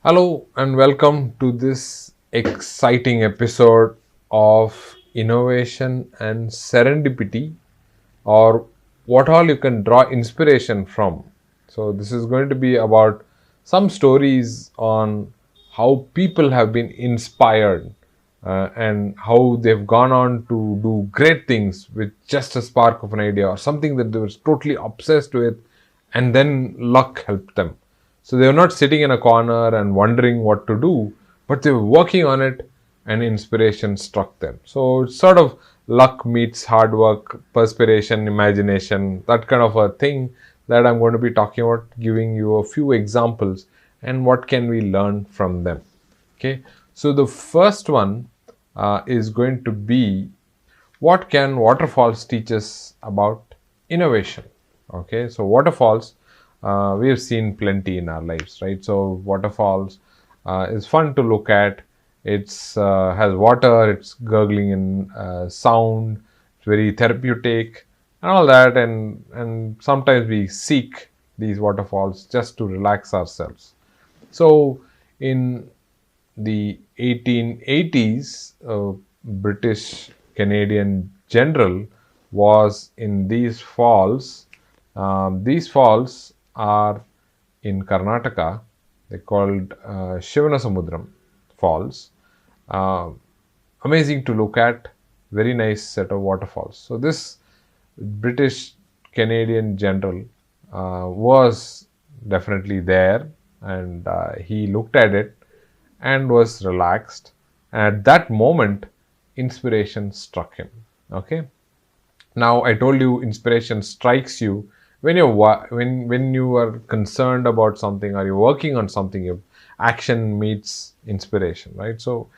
Hello and welcome to this exciting episode of Innovation and Serendipity, or what all you can draw inspiration from. So, this is going to be about some stories on how people have been inspired and how they've gone on to do great things with just a spark of an idea or something that they were totally obsessed with, and then luck helped them. So they were not sitting in a corner and wondering what to do, but they were working on it and inspiration struck them. So it's sort of luck meets hard work, perspiration, imagination, that kind of a thing that I'm going to be talking about, giving you a few examples and what can we learn from them. Okay, so the first one is going to be, what can waterfalls teach us about innovation? Okay, so waterfalls, we have seen plenty in our lives, right? So waterfalls is fun to look at. It's has water, it's gurgling in sound, it's very therapeutic and all that, and sometimes we seek these waterfalls just to relax ourselves. So in the 1880s, a British Canadian general was in these falls. These falls are in Karnataka. They're called Shivanasamudram Falls. Uh, Amazing to look at, very nice set of waterfalls. So, this British Canadian general was definitely there, and he looked at it and was relaxed. And at that moment, inspiration struck him. Okay. Now I told you inspiration strikes you when when you are concerned about something or you're working on something. Your action meets inspiration, right? So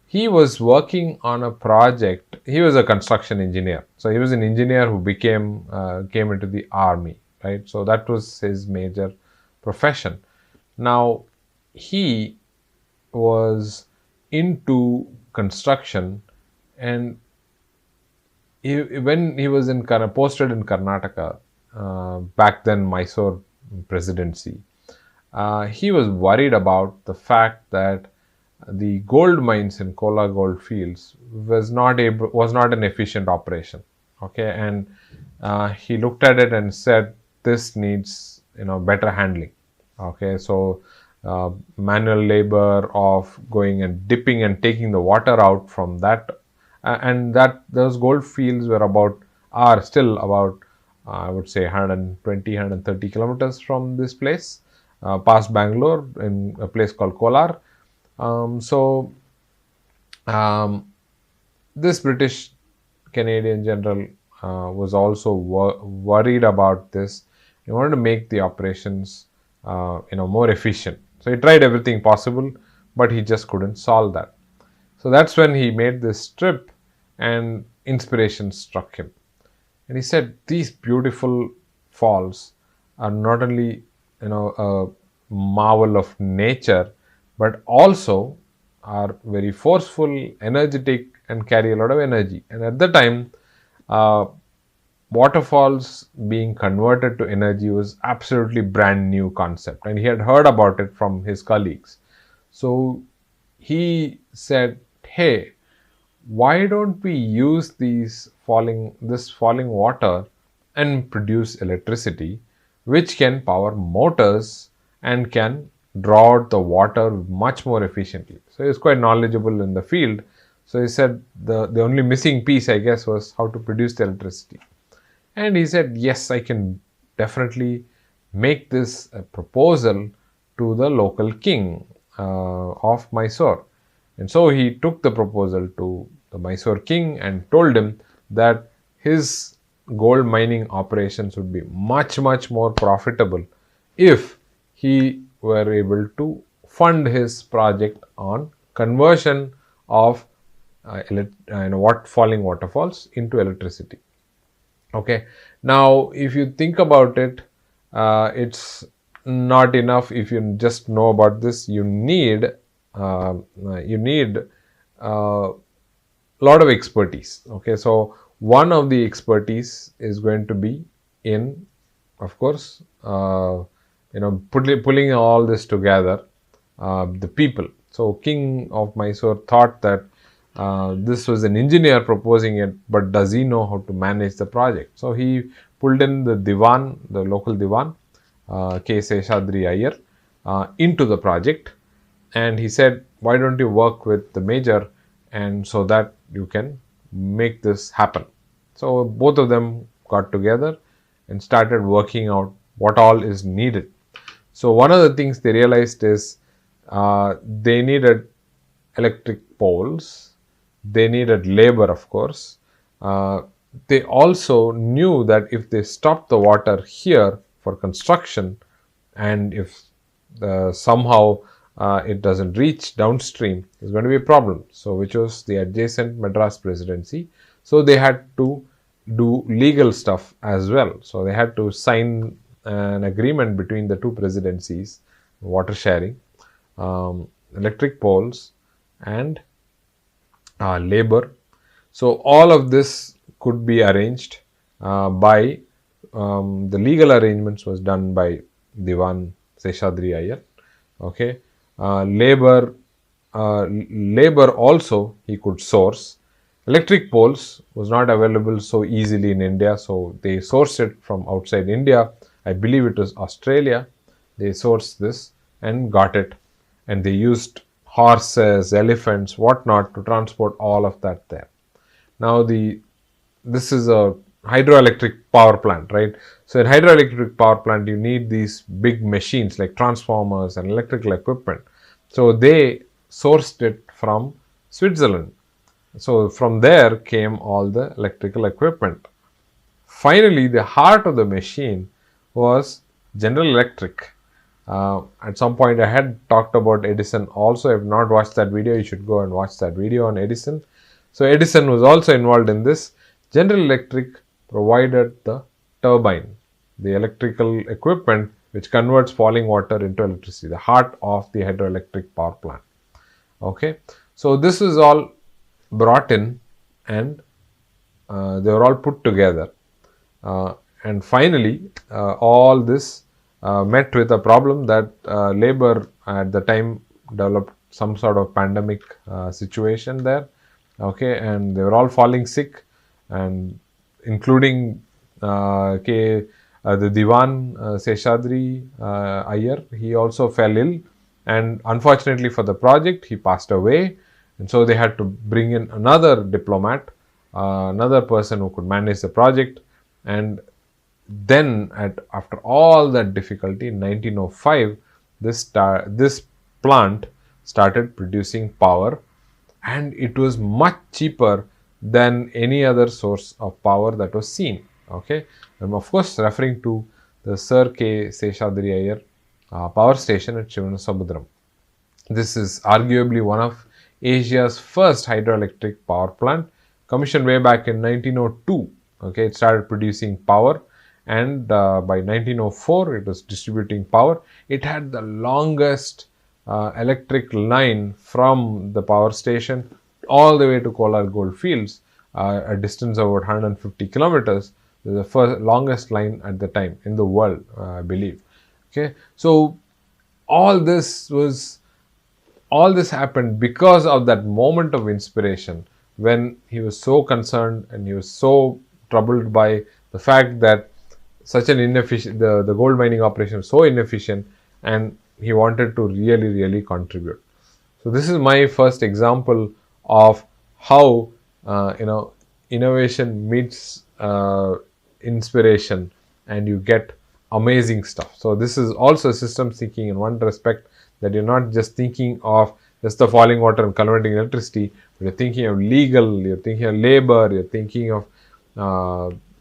he was working on a project. He was a construction engineer, so he was an engineer who came into the army, right? So that was his major profession. Now he was into construction, and when he was posted in Karnataka, back then Mysore presidency, he was worried about the fact that the gold mines in Kola gold fields was not an efficient operation. Okay, and he looked at it and said, this needs better handling. Okay, so manual labor of going and dipping and taking the water out from that, and that those gold fields are still about, I would say, 120 130 kilometers from this place, past Bangalore, in a place called Kolar. So this British Canadian general was also worried about this. He wanted to make the operations more efficient. So he tried everything possible, but he just couldn't solve that. So that's when he made this trip, and inspiration struck him. And he said, these beautiful falls are not only a marvel of nature, but also are very forceful, energetic, and carry a lot of energy. And at the time, uh, waterfalls being converted to energy was absolutely brand new concept, and he had heard about it from his colleagues. So he said, hey, why don't we use this falling water and produce electricity, which can power motors and can draw out the water much more efficiently? So he's quite knowledgeable in the field. So he said the only missing piece, I guess, was how to produce the electricity. And he said, yes, I can definitely make this a proposal to the local king of Mysore. And so he took the proposal to the Mysore king and told him that his gold mining operations would be much, much more profitable if he were able to fund his project on conversion of falling waterfalls into electricity. Okay, now if you think about it, it's not enough if you just know about this. Uh, you need a lot of expertise. Okay, so one of the expertise is going to be in, of course, pulling all this together. the people. So King of Mysore thought that this was an engineer proposing it, but does he know how to manage the project? So he pulled in the Diwan, the local Diwan, K. Seshadri Iyer, into the project, and he said, why don't you work with the major, and so that you can make this happen. So both of them got together and started working out what all is needed. So one of the things they realized is they needed electric poles, they needed labor, of course. They also knew that if they stopped the water here for construction, and if somehow it doesn't reach downstream, it's going to be a problem. So, which was the adjacent Madras presidency. So, they had to do legal stuff as well. So, they had to sign an agreement between the two presidencies, water sharing, electric poles, and labor. So, all of this could be arranged by the legal arrangements was done by Diwan Seshadri Iyer. Okay, labor also he could source. Electric poles was not available so easily in India, so they sourced it from outside India. I believe it was Australia. They sourced this and got it, and they used horses, elephants, whatnot to transport all of that there. Now this is a hydroelectric power plant, right? So in hydroelectric power plant, you need these big machines like transformers and electrical equipment. So they sourced it from Switzerland. So from there came all the electrical equipment. Finally, the heart of the machine was General Electric. At some point, I had talked about Edison also. If not watched that video, you should go and watch that video on Edison. So Edison was also involved in this. General Electric provided the turbine, the electrical equipment which converts falling water into electricity, the heart of the hydroelectric power plant. Okay, so this is all brought in, and they were all put together. And finally, all this met with a problem that labor at the time developed some sort of pandemic situation there. Okay, and they were all falling sick, and including the Diwan Seshadri Iyer, he also fell ill, and unfortunately for the project, he passed away. And so they had to bring in another diplomat, another person who could manage the project. And then, after all that difficulty, in 1905, this plant started producing power, and it was much cheaper than any other source of power that was seen. Okay, I'm of course referring to the Sir K. Seshadri Iyer power station at Shivanasabudram. This is arguably one of Asia's first hydroelectric power plant, commissioned way back in 1902. Okay, it started producing power, and by 1904 it was distributing power. It had the longest electric line from the power station all the way to Kolar Gold Fields, a distance of about 150 kilometers. The first longest line at the time in the world, I believe. Okay, so all this happened because of that moment of inspiration when he was so concerned and he was so troubled by the fact that such an inefficient, the gold mining operation was so inefficient, and he wanted to really contribute. So this is my first example of how innovation meets inspiration, and you get amazing stuff. So this is also systems thinking in one respect, that you're not just thinking of just the falling water and converting electricity, but you're thinking of legal, you're thinking of labor, you're thinking of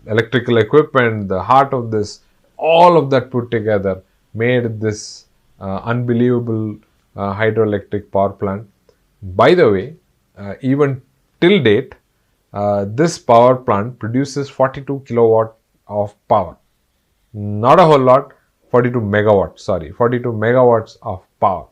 electrical equipment, the heart of this, all of that put together made this unbelievable hydroelectric power plant. By the way, even till date, this power plant produces 42 kilowatt of power. Not a whole lot, 42 megawatts of power.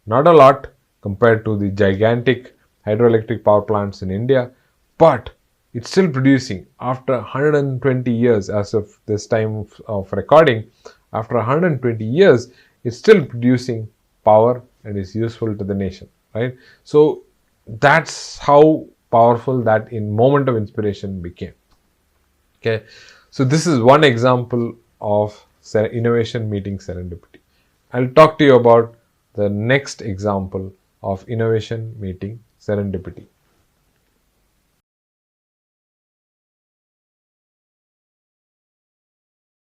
Not a lot compared to the gigantic hydroelectric power plants in India, but it's still producing after 120 years as of this time of recording. After 120 years, it's still producing power and is useful to the nation, right? So that's how powerful that in moment of inspiration became. Okay, so this is one example of innovation meeting serendipity. I'll talk to you about the next example of innovation meeting serendipity.